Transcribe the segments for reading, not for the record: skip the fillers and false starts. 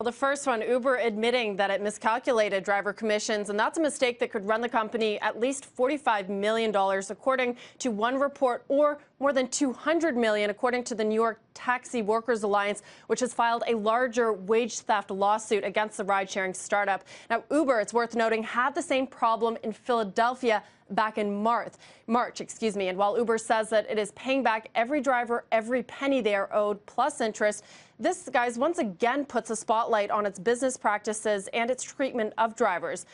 Well, the first one, Uber admitting that it miscalculated driver commissions, and that's a mistake that could run the company at least $45 million, according to one report, or more than $200 million, according to the New York Taxi Workers Alliance, which has filed a larger wage theft lawsuit against the ride-sharing startup. Now, Uber, it's worth noting, had the same problem in Philadelphia back in March, and while Uber says that it is paying back every driver every penny they are owed plus interest, this, guys, once again puts a spotlight on its business practices and its treatment of drivers.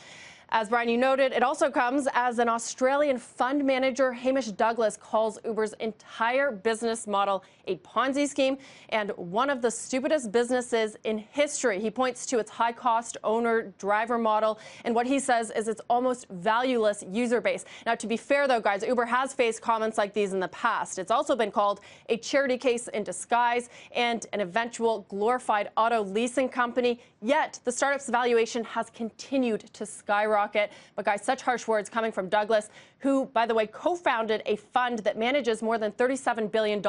As Brian, you noted, it also comes as an Australian fund manager, Hamish Douglas, calls Uber's entire business model a Ponzi scheme and one of the stupidest businesses in history. He points to its high-cost owner-driver model and what he says is its almost valueless user base. Now, to be fair, though, guys, Uber has faced comments like these in the past. It's also been called a charity case in disguise and an eventual glorified auto leasing company. Yet, the startup's valuation has continued to skyrocket. But guys, such harsh words coming from Douglas, who, by the way, co-founded a fund that manages more than $37 billion.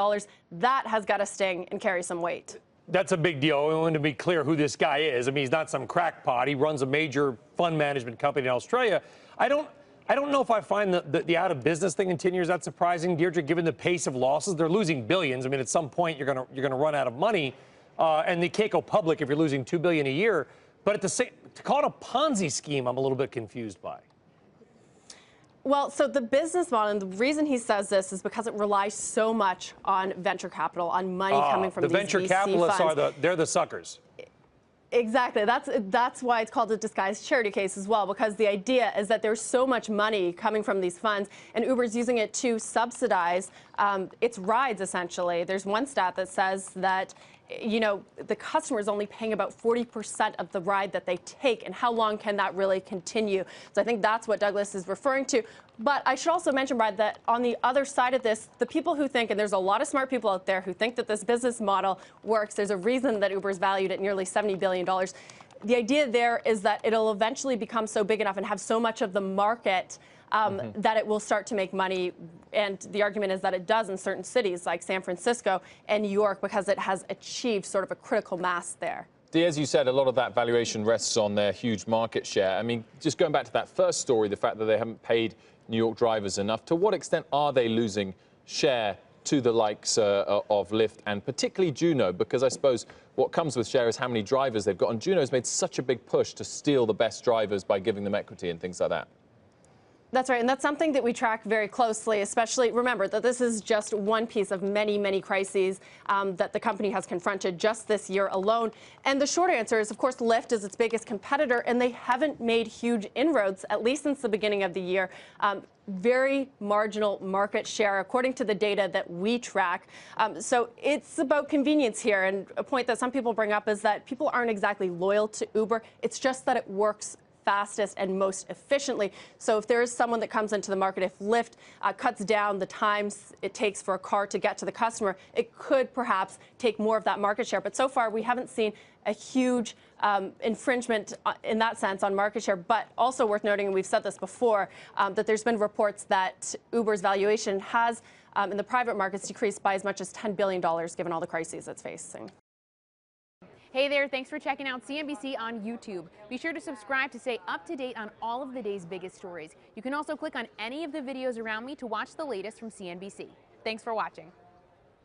That has got to sting and carry some weight. That's a big deal. We want to be clear who this guy is. I mean, he's not some crackpot. He runs a major fund management company in Australia. I don't know if I find the out of business thing in 10 years that surprising, Deirdre, given the pace of losses. They're losing billions. I mean, at some point you're gonna run out of money, and they can't go public if you're losing $2 billion a year. But at the same, to call it a Ponzi scheme, I'm a little bit confused by. Well, so the business model, and the reason he says this is because it relies so much on venture capital, on money coming from these VC funds. The venture capitalists they're the suckers. Exactly. That's why it's called a disguised charity case as well, because the idea is that there's so much money coming from these funds, and Uber's using it to subsidize its rides, essentially. There's one stat that says that, you know, the customer is only paying about 40% of the ride that they take, and how long can that really continue? So I think that's what Douglas is referring to. But I should also mention, Brad, that on the other side of this, the people who think, and there's a lot of smart people out there who think that this business model works, there's a reason that Uber's valued at nearly $70 billion. The idea there is that it'll eventually become so big enough and have so much of the market that it will start to make money. And the argument is that it does in certain cities like San Francisco and New York because it has achieved sort of a critical mass there. As you said, a lot of that valuation rests on their huge market share. I mean, just going back to that first story, the fact that they haven't paid New York drivers enough, to what extent are they losing share to the likes of Lyft and particularly Juno? Because I suppose what comes with share is how many drivers they've got. And Juno's made such a big push to steal the best drivers by giving them equity and things like that. That's right, and that's something that we track very closely, especially, remember that this is just one piece of many, many crises that the company has confronted just this year alone. And the short answer is, of course, Lyft is its biggest competitor, and they haven't made huge inroads, at least since the beginning of the year. Very marginal market share, according to the data that we track. So it's about convenience here, and a point that some people bring up is that people aren't exactly loyal to Uber. It's just that it works fastest and most efficiently. So if there is someone that comes into the market, if Lyft cuts down the times it takes for a car to get to the customer, it could perhaps take more of that market share. But so far, we haven't seen a huge infringement in that sense on market share. But also worth noting, and we've said this before, that there's been reports that Uber's valuation has, in the private markets, decreased by as much as $10 billion, given all the crises it's facing. Hey there, thanks for checking out CNBC on YouTube. Be sure to subscribe to stay up to date on all of the day's biggest stories. You can also click on any of the videos around me to watch the latest from CNBC. Thanks for watching.